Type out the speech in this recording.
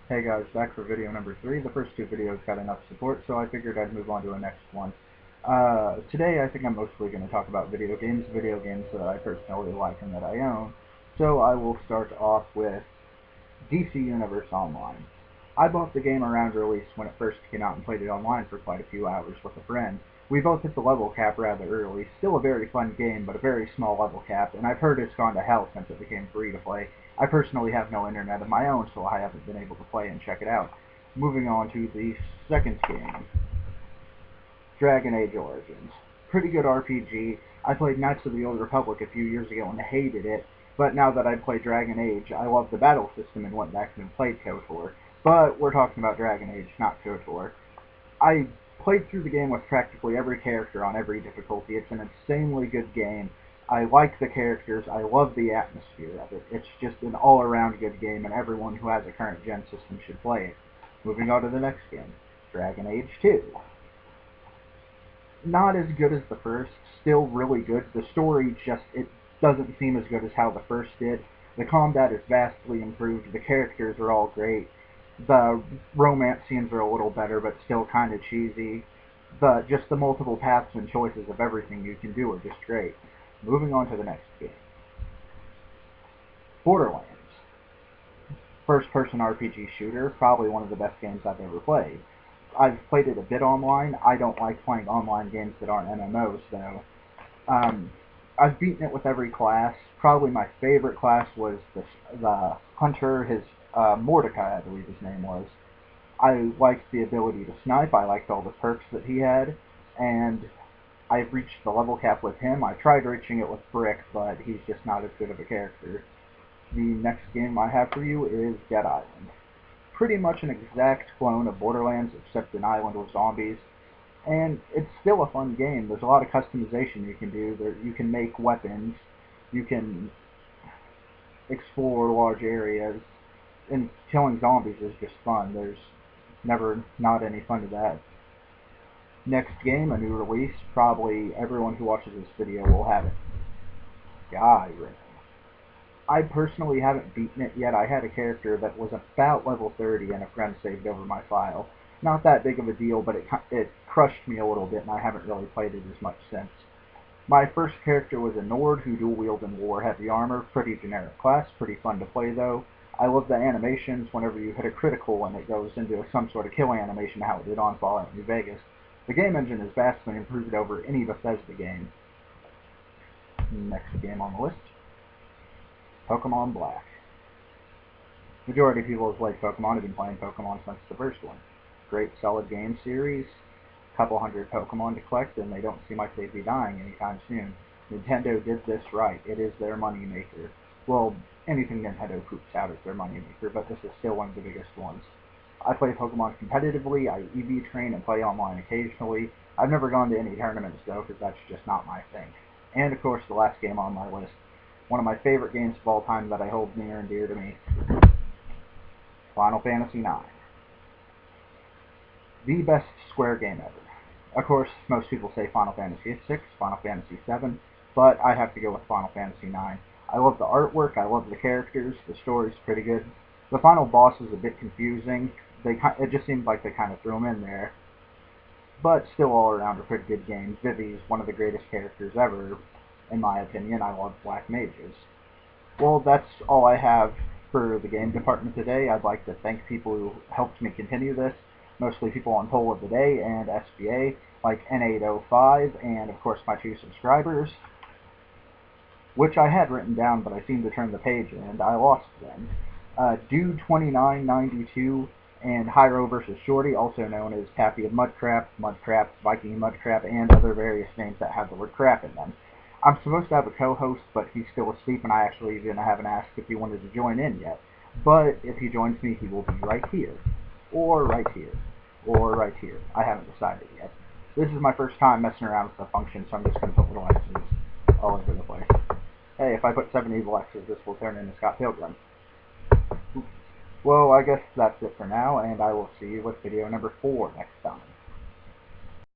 Hey guys, back for video number 3. The first two videos got enough support, so I figured I'd move on to the next one. Today I think I'm mostly going to talk about video games that I personally like and that I own. So I will start off with DC Universe Online. I bought the game around release when it first came out and played it online for quite a few hours with a friend. We both hit the level cap rather early, still a very fun game, but a very small level cap, and I've heard it's gone to hell since it became free to play. I personally have no internet of my own, so I haven't been able to play and check it out. Moving on to the second game, Dragon Age Origins. Pretty good RPG. I played Knights of the Old Republic a few years ago and hated it, but now that I've played Dragon Age, I love the battle system and went back and played KOTOR. But we're talking about Dragon Age, not KOTOR. I played through the game with practically every character on every difficulty. It's an insanely good game. I like the characters. I love the atmosphere of it. It's just an all-around good game, and everyone who has a current gen system should play it. Moving on to the next game, Dragon Age 2. Not as good as the first, still really good. The story it doesn't seem as good as how the first did. The combat is vastly improved. The characters are all great. The romance scenes are a little better, but still kind of cheesy. Just the multiple paths and choices of everything you can do are just great. Moving on to the next game. Borderlands. First-person RPG shooter, probably one of the best games I've ever played. I've played it a bit online. I don't like playing online games that aren't MMOs, though. I've beaten it with every class. Probably my favorite class was the Hunter, Mordecai, I believe his name was. I liked the ability to snipe. I liked all the perks that he had, and I've reached the level cap with him. I tried reaching it with Brick, but he's just not as good of a character. The next game I have for you is Dead Island. Pretty much an exact clone of Borderlands, except an island with zombies. And it's still a fun game. There's a lot of customization you can do. You can make weapons. You can explore large areas. And killing zombies is just fun. There's never not any fun to that. Next game, a new release. Probably everyone who watches this video will have it. Skyrim. I personally haven't beaten it yet. I had a character that was about level 30 and a friend saved over my file. Not that big of a deal, but it crushed me a little bit, and I haven't really played it as much since. My first character was a Nord who dual-wielded war-heavy armor. Pretty generic class, pretty fun to play though. I love the animations whenever you hit a critical and it goes into some sort of kill animation, how it did on Fallout New Vegas. The game engine is vastly improved over any Bethesda game. Next game on the list, Pokemon Black. Majority of people who play Pokemon have been playing Pokemon since the first one. Great solid game series, couple hundred Pokemon to collect, and they don't seem like they'd be dying anytime soon. Nintendo did this right. It is their moneymaker. Well, anything Nintendo poops out is their moneymaker, but this is still one of the biggest ones. I play Pokemon competitively, I EV train and play online occasionally. I've never gone to any tournaments though, because that's just not my thing. And of course, the last game on my list, one of my favorite games of all time that I hold near and dear to me, Final Fantasy IX. The best Square game ever. Of course, most people say Final Fantasy VI, Final Fantasy VII, but I have to go with Final Fantasy IX. I love the artwork, I love the characters, the story's pretty good. The final boss is a bit confusing. It just seems like they kind of threw him in there. But still all around a pretty good game. Vivi's one of the greatest characters ever, in my opinion. I love Black Mages. Well, that's all I have for the game department today. I'd like to thank people who helped me continue this. Mostly people on Poll of the Day and SBA, like N805, and of course my 2 subscribers, which I had written down, but I seemed to turn the page and I lost them. Dude2992, and Hyro vs. Shorty, also known as Pappy of Mudcrap, Viking Mudcrap, and other various names that have the word crap in them. I'm supposed to have a co-host, but he's still asleep, and I actually even haven't asked if he wanted to join in yet. But if he joins me, he will be right here. Or right here. Or right here. I haven't decided yet. This is my first time messing around with the function, so I'm just going to put little X's all over the place. Hey, if I put 7 evil X's, this will turn into Scott Pilgrim. Well, I guess that's it for now, and I will see you with video number 4 next time.